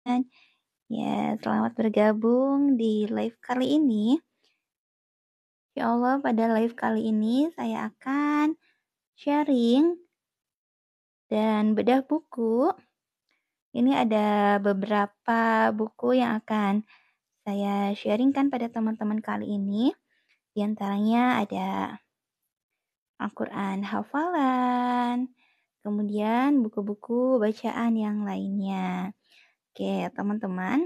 Ya, selamat bergabung di live kali ini. Ya Allah, pada live kali ini saya akan sharing dan bedah buku. Ini ada beberapa buku yang akan saya sharingkan pada teman-teman kali ini. Di antaranya ada Al-Quran hafalan, kemudian buku-buku bacaan yang lainnya. Oke, teman-teman.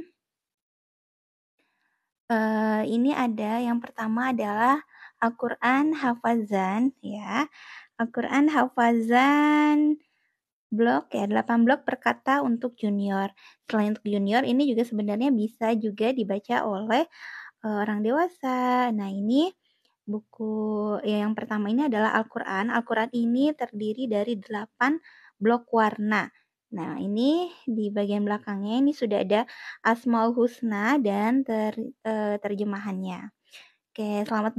Ini ada yang pertama adalah Al-Quran Hafazan ya. Al-Quran Hafazan blok ya, 8 blok per kata untuk junior. Selain untuk junior, ini juga sebenarnya bisa juga dibaca oleh orang dewasa. Nah, ini buku ya, yang pertama ini adalah Al-Quran. Al-Quran ini terdiri dari 8 blok warna. Nah, ini di bagian belakangnya ini sudah ada Asmaul Husna dan terjemahannya. Oke, selamat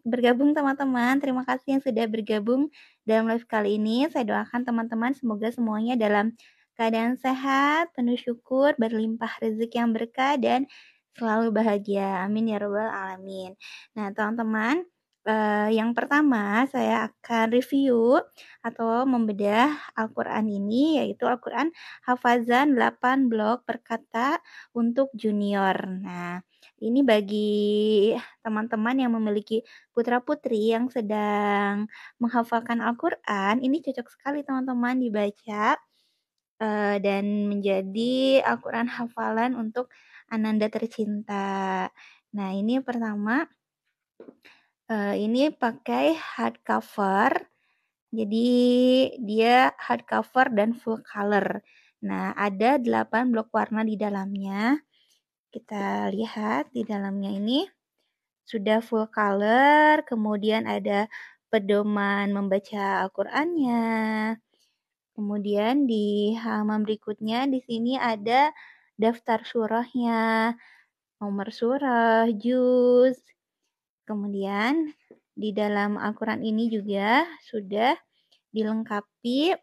bergabung teman-teman. Terima kasih yang sudah bergabung dalam live kali ini. Saya doakan teman-teman semoga semuanya dalam keadaan sehat, penuh syukur, berlimpah rezeki yang berkah dan selalu bahagia. Amin ya rabbal alamin. Nah, teman-teman, yang pertama saya akan review atau membedah Al-Quran ini, yaitu Al-Quran Hafazan 8 blok per kata untuk junior. Nah, ini bagi teman-teman yang memiliki putra-putri yang sedang menghafalkan Al-Quran, ini cocok sekali teman-teman dibaca dan menjadi Al-Quran hafalan untuk Ananda tercinta. Nah, ini pertama, ini pakai hardcover, jadi dia hardcover dan full color. Nah, ada 8 blok warna di dalamnya. Kita lihat di dalamnya ini sudah full color, kemudian ada pedoman membaca Al-Qur'annya. Kemudian di halaman berikutnya di sini ada daftar surahnya, nomor surah, juz. Kemudian di dalam Al-Qur'an ini juga sudah dilengkapi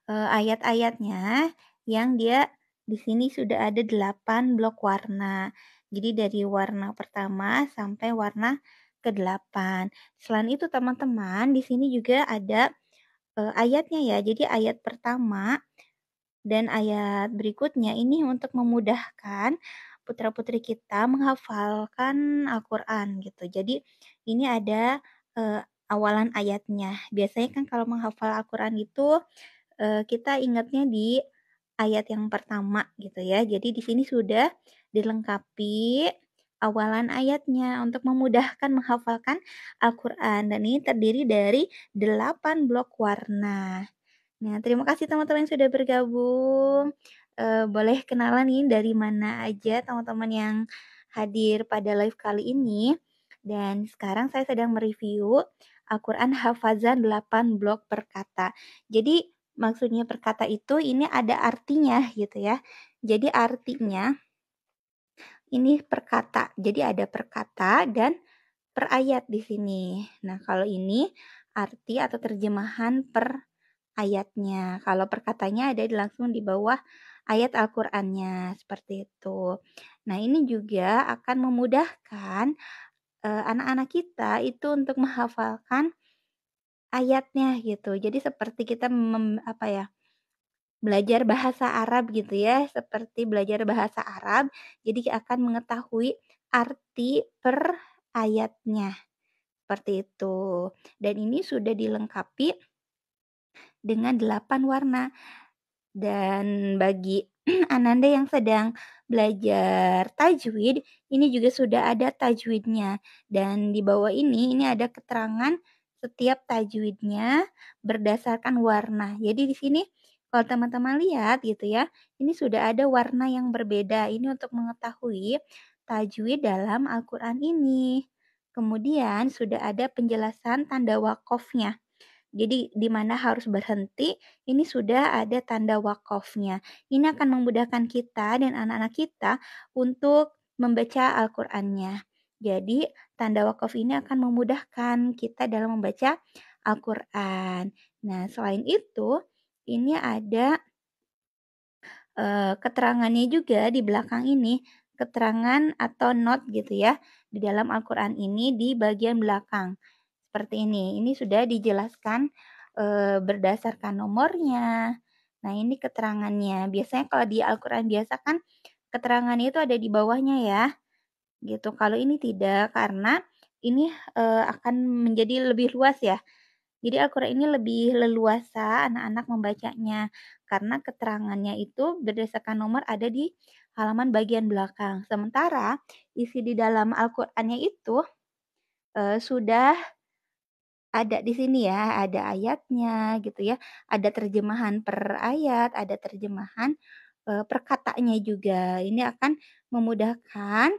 ayat-ayatnya yang dia di sini sudah ada 8 blok warna. Jadi dari warna pertama sampai warna ke-8. Selain itu teman-teman, di sini juga ada ayatnya ya. Jadi ayat pertama dan ayat berikutnya ini untuk memudahkan putra-putri kita menghafalkan Al-Qur'an gitu. Jadi ini ada awalan ayatnya. Biasanya kan kalau menghafal Al-Qur'an itu kita ingatnya di ayat yang pertama gitu ya. Jadi di sini sudah dilengkapi awalan ayatnya untuk memudahkan menghafalkan Al-Quran. Dan ini terdiri dari 8 blok warna. Nah, terima kasih teman-teman yang sudah bergabung. Boleh kenalan nih dari mana aja teman-teman yang hadir pada live kali ini. Dan sekarang saya sedang mereview Al-Quran Hafazan 8 blok per kata. Jadi maksudnya per kata itu ini ada artinya gitu ya. Jadi artinya ini per kata. Jadi ada per kata dan per ayat di sini. Nah, kalau ini arti atau terjemahan per ayatnya. Kalau perkatanya ada langsung di bawah ayat Al-Qur'annya, seperti itu. Nah, ini juga akan memudahkan anak-anak kita itu untuk menghafalkan ayatnya gitu. Jadi seperti kita belajar bahasa Arab gitu ya, seperti belajar bahasa Arab, jadi akan mengetahui arti per ayatnya, seperti itu. Dan ini sudah dilengkapi dengan 8 warna. Dan bagi Ananda yang sedang belajar tajwid, ini juga sudah ada tajwidnya. Dan di bawah ini ada keterangan setiap tajwidnya berdasarkan warna. Jadi di sini kalau teman-teman lihat gitu ya, ini sudah ada warna yang berbeda. Ini untuk mengetahui tajwid dalam Al-Quran ini. Kemudian sudah ada penjelasan tanda wakofnya. Jadi di mana harus berhenti, ini sudah ada tanda wakofnya. Ini akan memudahkan kita dan anak-anak kita untuk membaca Al-Qur'annya. Jadi tanda wakaf ini akan memudahkan kita dalam membaca Al-Qur'an. Nah, selain itu, ini ada keterangannya juga di belakang ini, keterangan atau note gitu ya, di dalam Al-Qur'an ini di bagian belakang. Seperti ini. Ini sudah dijelaskan, berdasarkan nomornya. Nah, ini keterangannya. Biasanya kalau di Al-Qur'an biasa kan keterangannya itu ada di bawahnya ya, gitu. Kalau ini tidak, karena ini, akan menjadi lebih luas ya. Jadi Al-Quran ini lebih leluasa anak-anak membacanya, karena keterangannya itu berdasarkan nomor ada di halaman bagian belakang. Sementara isi di dalam Al-Qur'annya itu, sudah ada di sini ya, ada ayatnya gitu ya, ada terjemahan per ayat, ada terjemahan, per katanya juga. Ini akan memudahkan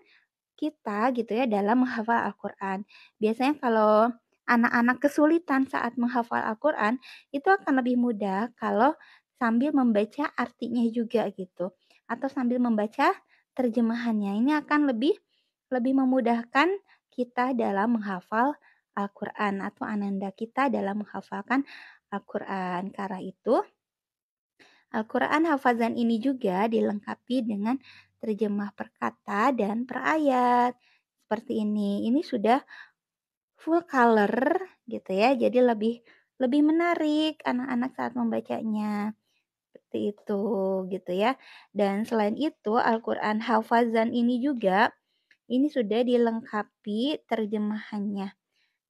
kita gitu ya dalam menghafal Al-Quran. Biasanya kalau anak-anak kesulitan saat menghafal Al-Quran, itu akan lebih mudah kalau sambil membaca artinya juga gitu. Atau sambil membaca terjemahannya. Ini akan lebih lebih memudahkan kita dalam menghafal Al-Quran atau ananda kita dalam menghafalkan Al-Quran. Karena itu Al-Quran hafazan ini juga dilengkapi dengan terjemah per kata dan per ayat. Seperti ini. Ini sudah full color gitu ya. Jadi lebih lebih menarik anak-anak saat membacanya. Seperti itu gitu ya. Dan selain itu Al-Quran hafazan ini juga ini sudah dilengkapi terjemahannya.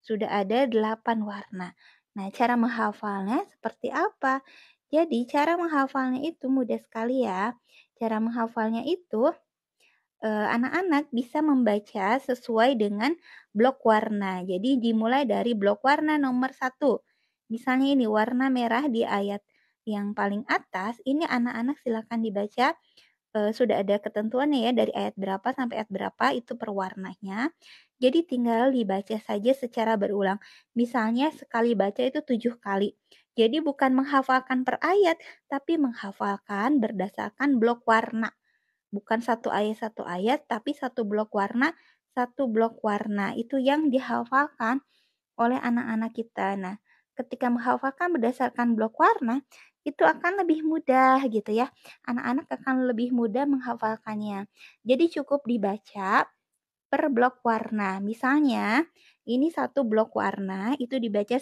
Sudah ada 8 warna. Nah, cara menghafalnya seperti apa? Jadi, cara menghafalnya itu mudah sekali ya. Cara menghafalnya itu anak-anak bisa membaca sesuai dengan blok warna. Jadi dimulai dari blok warna nomor 1. Misalnya ini warna merah di ayat yang paling atas, ini anak-anak silakan dibaca, sudah ada ketentuannya ya dari ayat berapa sampai ayat berapa itu per warnanya. Jadi tinggal dibaca saja secara berulang. Misalnya sekali baca itu 7 kali. Jadi bukan menghafalkan per ayat, tapi menghafalkan berdasarkan blok warna. Bukan satu ayat, tapi satu blok warna. Itu yang dihafalkan oleh anak-anak kita. Nah, ketika menghafalkan berdasarkan blok warna, itu akan lebih mudah gitu ya. Anak-anak akan lebih mudah menghafalkannya. Jadi cukup dibaca per blok warna. Misalnya, ini satu blok warna itu dibaca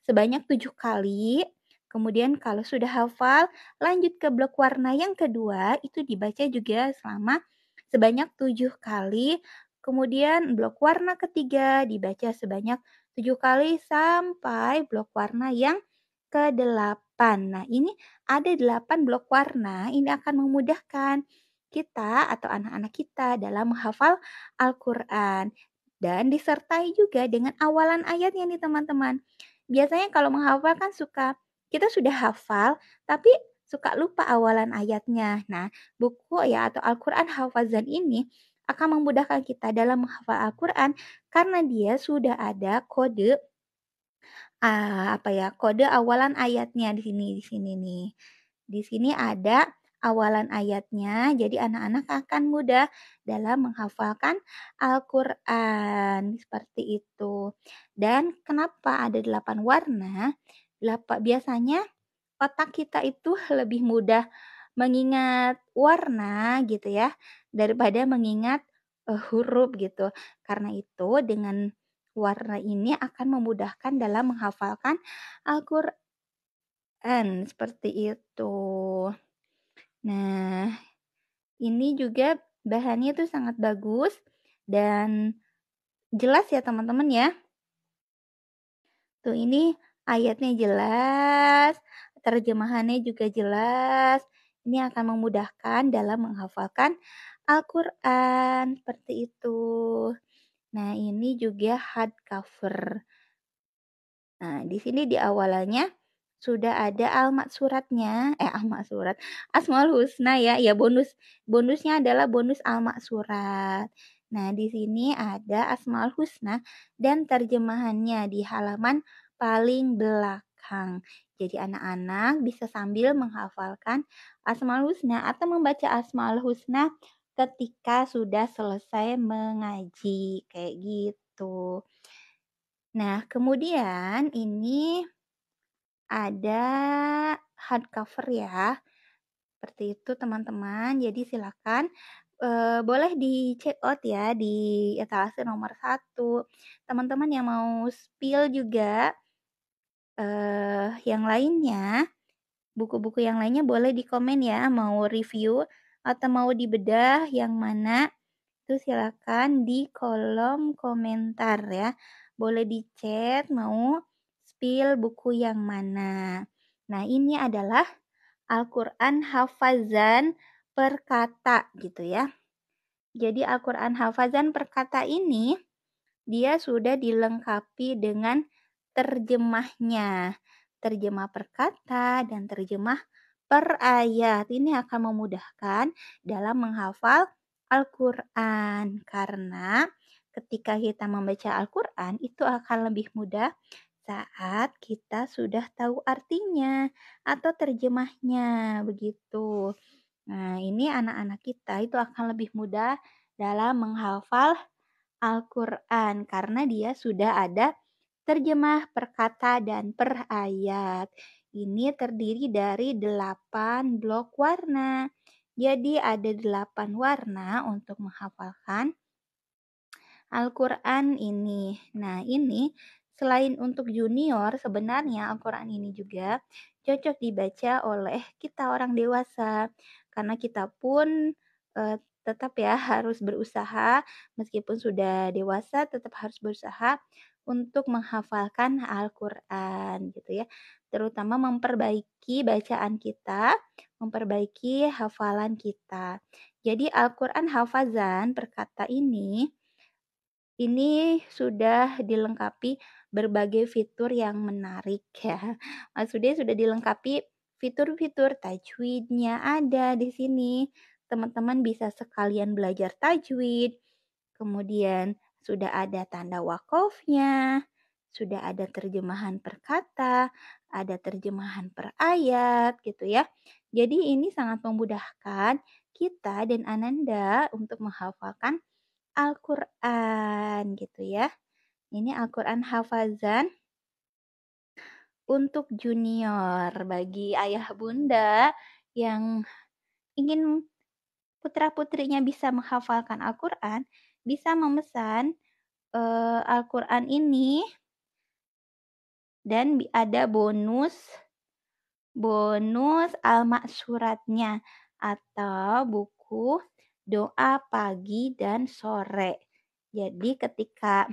sebanyak 7 kali. Kemudian kalau sudah hafal, lanjut ke blok warna yang kedua, itu dibaca juga selama sebanyak 7 kali. Kemudian blok warna ketiga dibaca sebanyak 7 kali sampai blok warna yang ke-8. Nah, ini ada 8 blok warna, ini akan memudahkan kita atau anak-anak kita dalam menghafal Al-Quran. Dan disertai juga dengan awalan ayatnya nih teman-teman. Biasanya kalau menghafal kan kita sudah hafal, tapi suka lupa awalan ayatnya. Nah, buku ya atau Al-Quran Hafazan ini akan memudahkan kita dalam menghafal Al-Quran karena dia sudah ada kode kode awalan ayatnya di sini nih. Di sini ada awalan ayatnya, jadi anak-anak akan mudah dalam menghafalkan Al-Quran, seperti itu. Dan kenapa ada 8 warna? Biasanya otak kita itu lebih mudah mengingat warna gitu ya, daripada mengingat, huruf gitu. Karena itu dengan warna ini akan memudahkan dalam menghafalkan Al-Quran, seperti itu. Nah, ini juga bahannya tuh sangat bagus dan jelas ya teman-teman ya. Tuh ini ayatnya jelas, terjemahannya juga jelas. Ini akan memudahkan dalam menghafalkan Al-Quran, seperti itu. Nah, ini juga hardcover. Nah, di sini di awalannya sudah ada alamat suratnya, alamat surat, Asmaul Husna ya, ya bonusnya adalah bonus alamat surat. Nah, di sini ada Asmaul Husna dan terjemahannya di halaman paling belakang. Jadi anak-anak bisa sambil menghafalkan Asmaul Husna atau membaca Asmaul Husna ketika sudah selesai mengaji, kayak gitu. Nah, kemudian ini ada hardcover ya. Seperti itu teman-teman. Jadi silakan boleh di check out ya di etalase nomor 1. Teman-teman yang mau spill juga yang lainnya, buku-buku yang lainnya boleh di komen ya, mau review atau mau dibedah yang mana, itu silakan di kolom komentar ya. Boleh di chat mau spill buku yang mana. Nah, ini adalah Al-Quran hafazan per kata gitu ya. Jadi Al-Quran hafazan per kata ini dia sudah dilengkapi dengan terjemahnya. Terjemah per kata dan terjemah per ayat. Ini akan memudahkan dalam menghafal Al-Quran. Karena ketika kita membaca Al-Quran itu akan lebih mudah saat kita sudah tahu artinya atau terjemahnya begitu. Nah, ini anak-anak kita itu akan lebih mudah dalam menghafal Al-Quran karena dia sudah ada terjemah per kata dan per ayat. Ini terdiri dari 8 blok warna. Jadi ada 8 warna untuk menghafalkan Al-Quran ini. Nah, ini selain untuk junior, sebenarnya Al-Quran ini juga cocok dibaca oleh kita orang dewasa. Karena kita pun tetap ya harus berusaha, meskipun sudah dewasa tetap harus berusaha untuk menghafalkan Al-Quran gitu ya. Terutama memperbaiki bacaan kita, memperbaiki hafalan kita. Jadi Al-Quran hafazan perkata ini sudah dilengkapi berbagai fitur yang menarik ya. Maksudnya sudah dilengkapi fitur-fitur tajwidnya ada di sini. Teman-teman bisa sekalian belajar tajwid. Kemudian sudah ada tanda wakofnya, sudah ada terjemahan per kata, ada terjemahan per ayat gitu ya. Jadi ini sangat memudahkan kita dan Ananda untuk menghafalkan Al-Quran gitu ya. Ini Al-Quran hafazan untuk junior bagi ayah bunda yang ingin putra-putrinya bisa menghafalkan Al-Quran, bisa memesan Al-Quran ini dan ada bonus al-maksuratnya atau buku doa pagi dan sore. Jadi ketika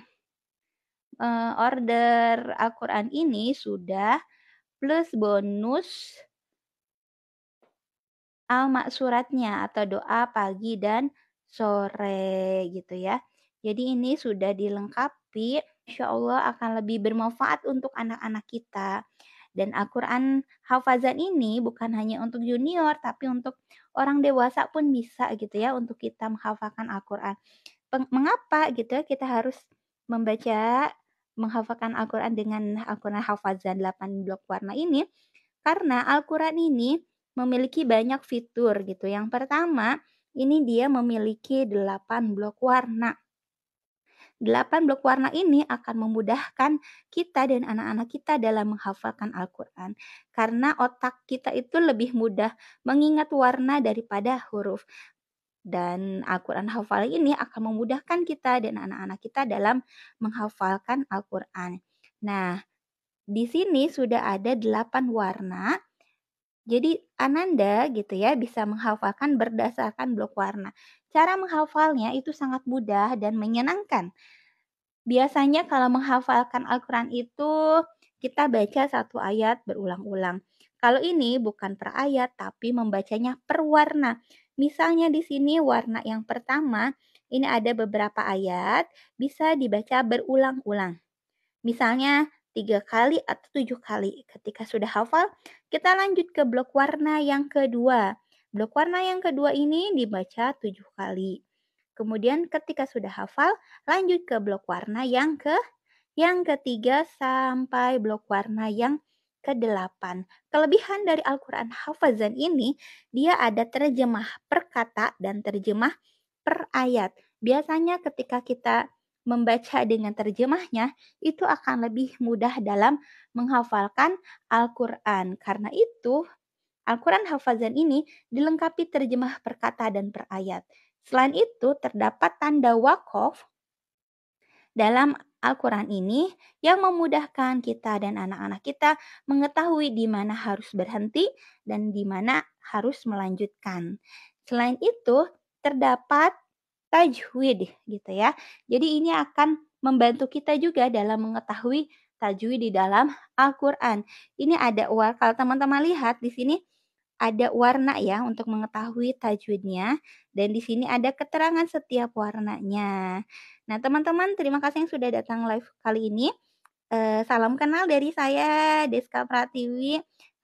order Al-Quran ini sudah plus bonus al-maksuratnya atau doa pagi dan sore gitu ya. Jadi ini sudah dilengkapi, insya Allah akan lebih bermanfaat untuk anak-anak kita. Dan Al-Quran hafazan ini bukan hanya untuk junior, tapi untuk orang dewasa pun bisa gitu ya, untuk kita menghafalkan Al-Quran. Mengapa gitu ya kita harus menghafalkan Al-Quran dengan Al-Quran hafazan 8 blok warna ini? Karena Al-Quran ini memiliki banyak fitur gitu. Yang pertama, ini dia memiliki 8 blok warna. 8 blok warna ini akan memudahkan kita dan anak-anak kita dalam menghafalkan Al-Quran. Karena otak kita itu lebih mudah mengingat warna daripada huruf. Dan Al-Quran hafal ini akan memudahkan kita dan anak-anak kita dalam menghafalkan Al-Quran. Nah, di sini sudah ada 8 warna. Jadi Ananda gitu ya bisa menghafalkan berdasarkan blok warna. Cara menghafalnya itu sangat mudah dan menyenangkan. Biasanya kalau menghafalkan Al-Quran itu kita baca satu ayat berulang-ulang. Kalau ini bukan per ayat tapi membacanya per warna. Misalnya di sini warna yang pertama ini ada beberapa ayat bisa dibaca berulang-ulang. Misalnya 3 kali atau 7 kali. Ketika sudah hafal, kita lanjut ke blok warna yang kedua. Blok warna yang kedua ini dibaca 7 kali. Kemudian ketika sudah hafal, lanjut ke blok warna yang ketiga sampai blok warna yang ke-8. Kelebihan dari Al-Quran hafazan ini, dia ada terjemah per kata dan terjemah per ayat. Biasanya ketika kita membaca dengan terjemahnya, itu akan lebih mudah dalam menghafalkan Al-Quran. Karena itu, Al-Quran Hafazan ini dilengkapi terjemah perkata dan per ayat. Selain itu, terdapat tanda wakof dalam Al-Quran ini yang memudahkan kita dan anak-anak kita mengetahui di mana harus berhenti dan di mana harus melanjutkan. Selain itu, terdapat tajwid gitu ya. Jadi ini akan membantu kita juga dalam mengetahui tajwid di dalam Al-Quran. Ini ada kalau teman-teman lihat di sini ada warna ya untuk mengetahui tajwidnya, dan di sini ada keterangan setiap warnanya. Nah, teman-teman, terima kasih yang sudah datang live kali ini. Salam kenal dari saya, Deska Pratiwi.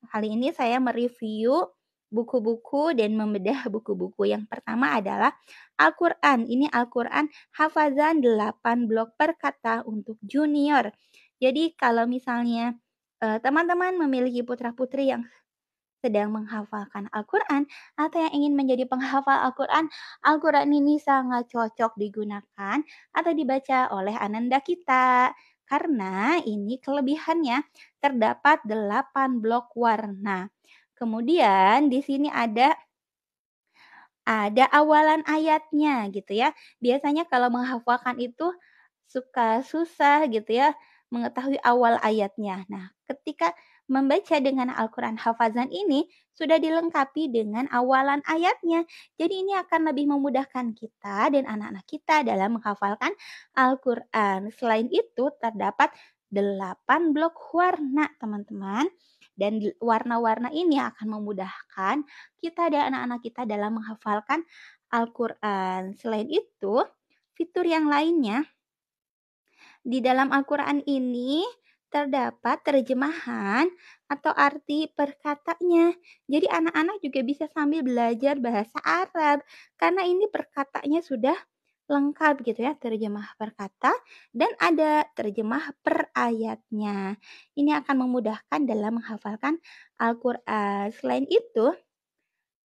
Kali ini saya mereview buku-buku dan membedah buku-buku. Yang pertama adalah Al-Quran. Ini Al-Quran Hafazan 8 blok per kata untuk junior. Jadi kalau misalnya teman-teman memiliki putra-putri yang sedang menghafalkan Al-Quran atau yang ingin menjadi penghafal Al-Quran, Al-Quran ini sangat cocok digunakan atau dibaca oleh ananda kita. Karena ini kelebihannya terdapat 8 blok warna. Kemudian di sini ada awalan ayatnya gitu ya. Biasanya kalau menghafalkan itu suka susah gitu ya mengetahui awal ayatnya. Nah, ketika membaca dengan Al-Quran Hafazan ini sudah dilengkapi dengan awalan ayatnya. Jadi ini akan lebih memudahkan kita dan anak-anak kita dalam menghafalkan Al-Quran. Selain itu terdapat 8 blok warna teman-teman. Dan warna-warna ini akan memudahkan kita dan anak-anak kita dalam menghafalkan Al-Quran. Selain itu, fitur yang lainnya di dalam Al-Quran ini terdapat terjemahan atau arti perkatanya. Jadi anak-anak juga bisa sambil belajar bahasa Arab karena ini perkatanya sudah lengkap gitu ya, terjemah perkata dan ada terjemah per ayatnya. Ini akan memudahkan dalam menghafalkan Al-Quran. Selain itu,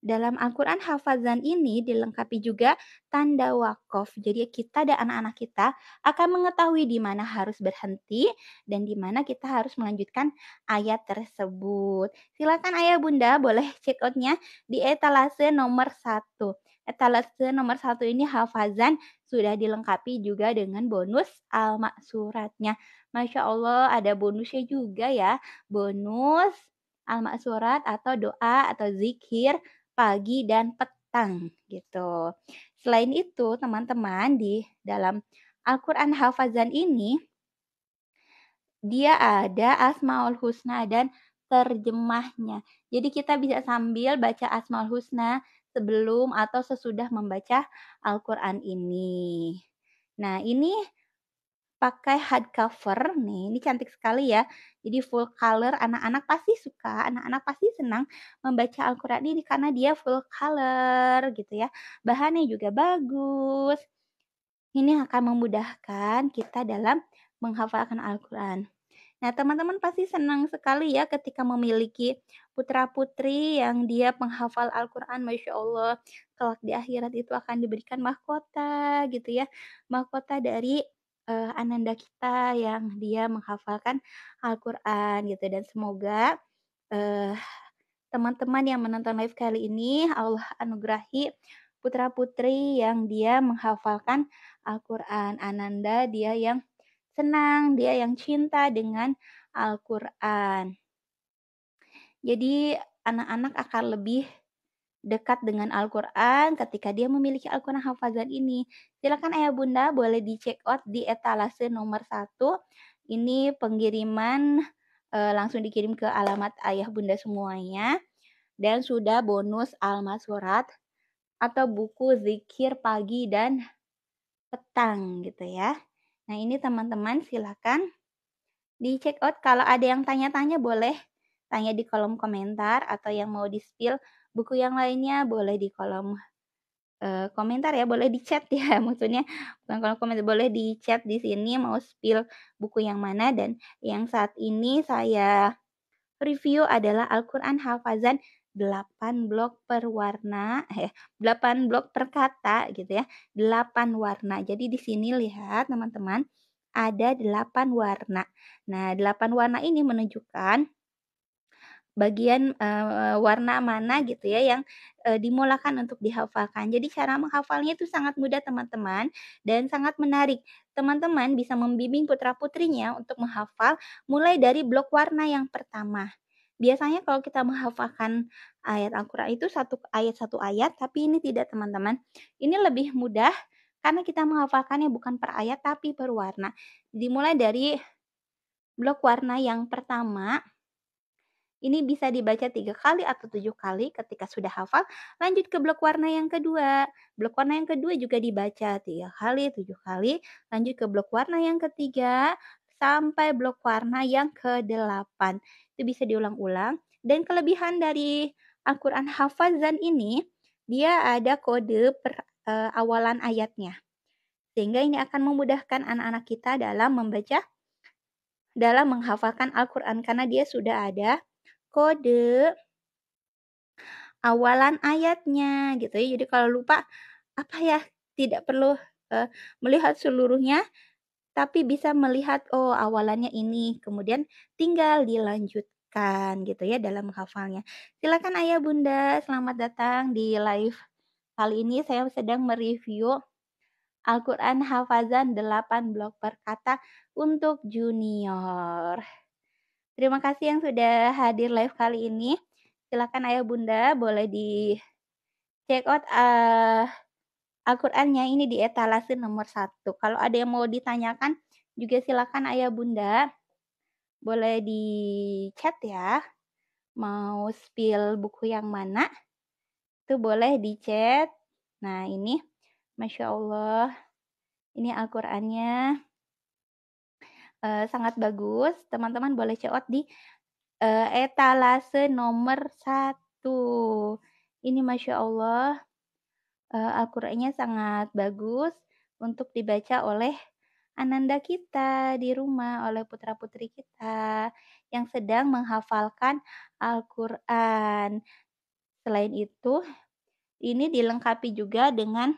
dalam Al-Quran Hafazan ini dilengkapi juga tanda wakaf. Jadi kita dan anak-anak kita akan mengetahui di mana harus berhenti dan di mana kita harus melanjutkan ayat tersebut. Silakan ayah bunda boleh check outnya di etalase nomor 1. Etalase nomor 1 ini Hafazan sudah dilengkapi juga dengan bonus al-maksuratnya. Masya Allah ada bonusnya juga ya. Bonus al-maksurat atau doa atau zikir pagi dan petang gitu. Selain itu, teman-teman di dalam Al-Quran Hafazan ini dia ada Asmaul Husna dan terjemahnya. Jadi kita bisa sambil baca Asmaul Husna sebelum atau sesudah membaca Al-Quran ini. Nah, ini pakai hardcover nih, ini cantik sekali ya. Jadi full color, anak-anak pasti suka, anak-anak pasti senang membaca Al-Quran ini karena dia full color gitu ya. Bahannya juga bagus. Ini akan memudahkan kita dalam menghafalkan Al-Quran. Nah, teman-teman pasti senang sekali ya ketika memiliki putra-putri yang dia penghafal Al-Quran, Masya Allah. Kelak di akhirat itu akan diberikan mahkota gitu ya. Mahkota dari ananda kita yang dia menghafalkan Al-Quran gitu. Dan semoga uh, teman-teman yang menonton live kali ini Allah anugerahi putra-putri yang dia menghafalkan Al-Quran. Ananda dia yang senang, dia yang cinta dengan Al-Quran. Jadi anak-anak akan lebih dekat dengan Al-Quran ketika dia memiliki Al-Quran Hafazan ini. Silakan ayah bunda boleh di check out di etalase nomor 1. Ini pengiriman langsung dikirim ke alamat ayah bunda semuanya. Dan sudah bonus al-masurat atau buku zikir pagi dan petang gitu ya. Nah ini teman-teman silakan di check out. Kalau ada yang tanya-tanya boleh tanya di kolom komentar atau yang mau di-spill buku yang lainnya boleh di kolom komentar ya, boleh di chat ya maksudnya bukan kolom komentar, boleh di chat di sini mau spill buku yang mana. Dan yang saat ini saya review adalah Al-Quran Hafazan 8 blok per warna, 8 blok per kata gitu ya, 8 warna. Jadi di sini lihat teman-teman ada 8 warna. Nah, 8 warna ini menunjukkan bagian warna mana gitu ya yang dimulakan untuk dihafalkan. Jadi cara menghafalnya itu sangat mudah teman-teman dan sangat menarik. Teman-teman bisa membimbing putra-putrinya untuk menghafal mulai dari blok warna yang pertama. Biasanya kalau kita menghafalkan ayat Al-Quran itu satu ayat, tapi ini tidak teman-teman. Ini lebih mudah karena kita menghafalkannya bukan per ayat tapi per warna. Dimulai dari blok warna yang pertama, ini bisa dibaca 3 kali atau 7 kali ketika sudah hafal, lanjut ke blok warna yang kedua. Blok warna yang kedua juga dibaca 3 kali, 7 kali, lanjut ke blok warna yang ketiga, sampai blok warna yang ke-8. Itu bisa diulang-ulang. Dan kelebihan dari Al-Quran Hafazan ini, dia ada kode awalan ayatnya. Sehingga ini akan memudahkan anak-anak kita dalam menghafalkan Al-Quran karena dia sudah ada kode awalan ayatnya gitu ya. Jadi kalau lupa apa ya, tidak perlu melihat seluruhnya, tapi bisa melihat oh awalannya ini, kemudian tinggal dilanjutkan gitu ya dalam menghafalnya. Silakan Ayah Bunda, selamat datang di live. Kali ini saya sedang mereview Al-Quran Hafazan 8 blok per kata untuk junior. Terima kasih yang sudah hadir live kali ini. Silakan Ayah Bunda boleh di check out Al-Qur'annya ini di etalase nomor 1. Kalau ada yang mau ditanyakan juga silakan Ayah Bunda boleh di chat ya. Mau spill buku yang mana? Itu boleh di chat. Nah, ini Masya Allah. Ini Al-Qur'annya sangat bagus. Teman-teman boleh check out di etalase nomor 1. Ini Masya Allah Al-Qur'annya sangat bagus untuk dibaca oleh ananda kita di rumah, oleh putra-putri kita yang sedang menghafalkan Al-Qur'an. Selain itu, ini dilengkapi juga dengan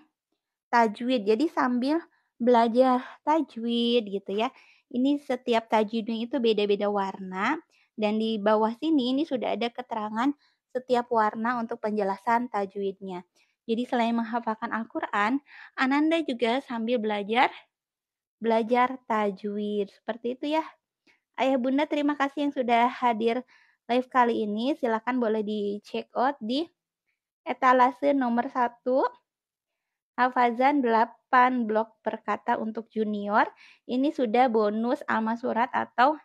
tajwid. Jadi sambil belajar tajwid gitu ya. Ini setiap tajwidnya itu beda-beda warna dan di bawah sini ini sudah ada keterangan setiap warna untuk penjelasan tajwidnya. Jadi selain menghafalkan Al-Qur'an, Ananda juga sambil belajar tajwid. Seperti itu ya. Ayah Bunda terima kasih yang sudah hadir live kali ini. Silakan boleh di check out di etalase nomor 1 Hafazan 8 blok per kata untuk junior. Ini sudah bonus Alma Surat atau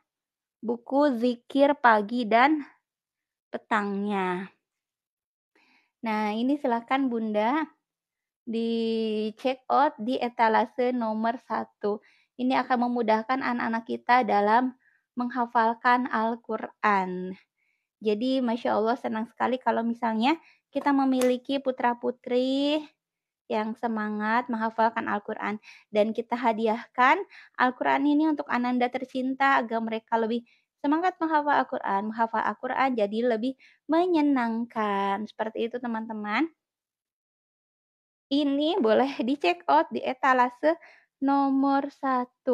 buku zikir pagi dan petangnya. Nah, ini silakan Bunda di check out di etalase nomor 1. Ini akan memudahkan anak-anak kita dalam menghafalkan Al-Quran. Jadi Masya Allah senang sekali kalau misalnya kita memiliki putra-putri yang semangat menghafalkan Al-Quran. Dan kita hadiahkan Al-Quran ini untuk ananda tercinta agar mereka lebih semangat menghafal Al-Quran jadi lebih menyenangkan. Seperti itu teman-teman. Ini boleh di check out di etalase nomor 1.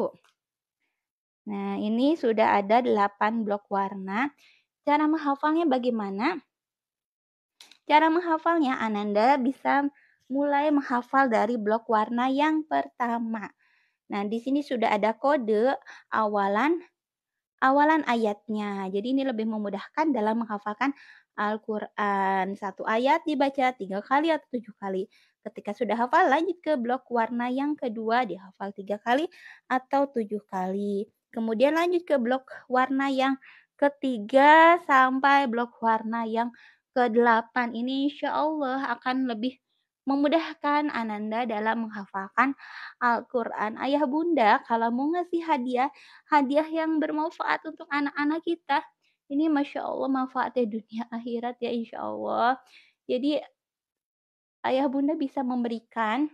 Nah, ini sudah ada 8 blok warna. Cara menghafalnya bagaimana? Cara menghafalnya Ananda bisa mulai menghafal dari blok warna yang pertama. Nah, di sini sudah ada kode awalan ayatnya. Jadi ini lebih memudahkan dalam menghafalkan Al-Quran. Satu ayat dibaca 3 kali atau 7 kali. Ketika sudah hafal, lanjut ke blok warna yang kedua, dihafal 3 kali atau 7 kali. Kemudian lanjut ke blok warna yang ketiga sampai blok warna yang ke-8. Ini insya Allah akan lebih memudahkan Ananda dalam menghafalkan Al-Quran. Ayah Bunda kalau mau ngasih hadiah yang bermanfaat untuk anak-anak kita, ini Masya Allah manfaatnya dunia akhirat ya insya Allah. Jadi Ayah Bunda bisa memberikan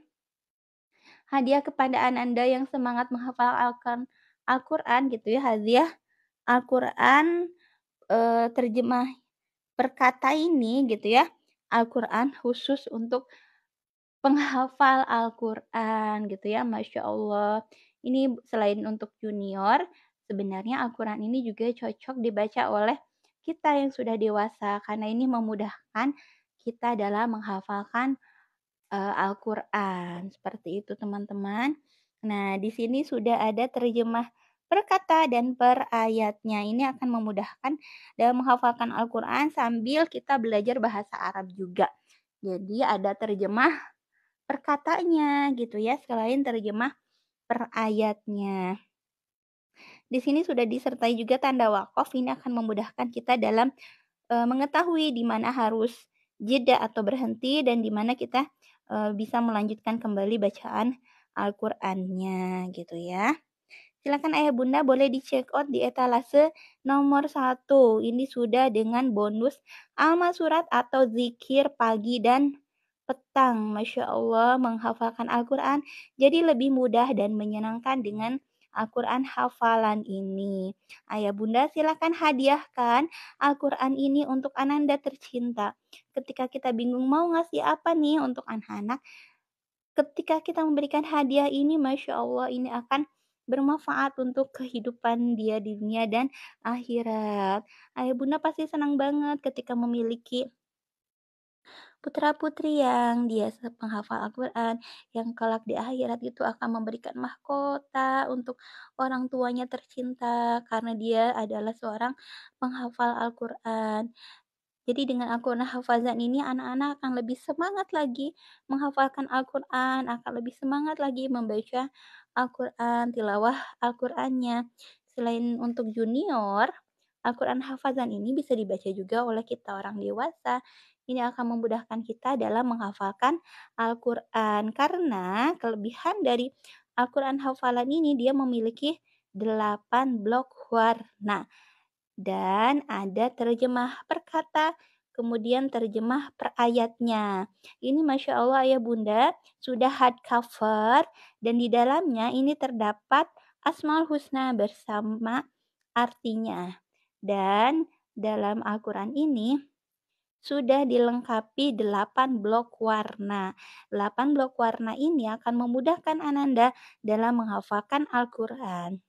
hadiah kepada Ananda yang semangat menghafal Al-Quran gitu ya, hadiah Al-Quran terjemah perkata ini gitu ya, Al-Quran khusus untuk penghafal Al-Quran gitu ya, Masya Allah. Ini selain untuk junior, sebenarnya Al-Quran ini juga cocok dibaca oleh kita yang sudah dewasa, karena ini memudahkan kita dalam menghafalkan Al-Quran. Seperti itu teman-teman. Nah, di sini sudah ada terjemah per kata dan per ayatnya. Ini akan memudahkan dalam menghafalkan Al-Quran sambil kita belajar bahasa Arab juga. Jadi ada terjemah per katanya gitu ya, selain terjemah per ayatnya. Di sini sudah disertai juga tanda wakaf. Ini akan memudahkan kita dalam mengetahui di mana harus jeda atau berhenti dan di mana kita bisa melanjutkan kembali bacaan Al-Qur'annya gitu ya. Silakan Ayah Bunda boleh di-check out di etalase nomor 1. Ini sudah dengan bonus amal surat atau zikir pagi dan petang. Masya Allah, menghafalkan Al-Quran jadi lebih mudah dan menyenangkan dengan Al-Quran hafalan ini. Ayah Bunda silakan hadiahkan Al-Quran ini untuk Ananda tercinta. Ketika kita bingung mau ngasih apa nih untuk anak-anak, ketika kita memberikan hadiah ini, Masya Allah, ini akan bermanfaat untuk kehidupan dia di dunia dan akhirat. Ayah Bunda pasti senang banget ketika memiliki putra-putri yang dia penghafal Al-Quran, yang kelak di akhirat itu akan memberikan mahkota untuk orang tuanya tercinta karena dia adalah seorang penghafal Al-Quran. Jadi dengan Al-Quran hafazan ini anak-anak akan lebih semangat lagi menghafalkan Al-Quran, akan lebih semangat lagi membaca Al-Quran, tilawah Al-Qurannya. Selain untuk junior, Al-Quran hafazan ini bisa dibaca juga oleh kita orang dewasa. Ini akan memudahkan kita dalam menghafalkan Al-Quran karena kelebihan dari Al-Quran hafalan ini dia memiliki 8 blok warna dan ada terjemah per kata, kemudian terjemah per ayatnya. Ini Masya Allah ya Bunda, sudah hardcover dan di dalamnya ini terdapat Asmaul Husna bersama artinya. Dan dalam Al-Quran ini sudah dilengkapi 8 blok warna. 8 blok warna ini akan memudahkan Ananda dalam menghafalkan Al-Quran.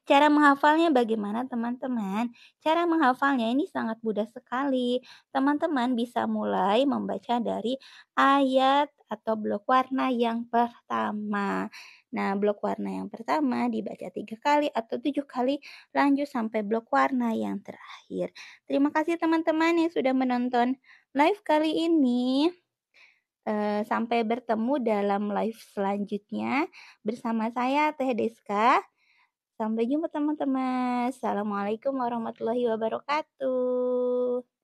Cara menghafalnya bagaimana teman-teman? Cara menghafalnya ini sangat mudah sekali. Teman-teman bisa mulai membaca dari ayat atau blok warna yang pertama. Nah, blok warna yang pertama dibaca 3 kali atau 7 kali, lanjut sampai blok warna yang terakhir. Terima kasih teman-teman yang sudah menonton live kali ini. Sampai bertemu dalam live selanjutnya bersama saya Teh Deska. Sampai jumpa teman-teman. Assalamualaikum warahmatullahi wabarakatuh.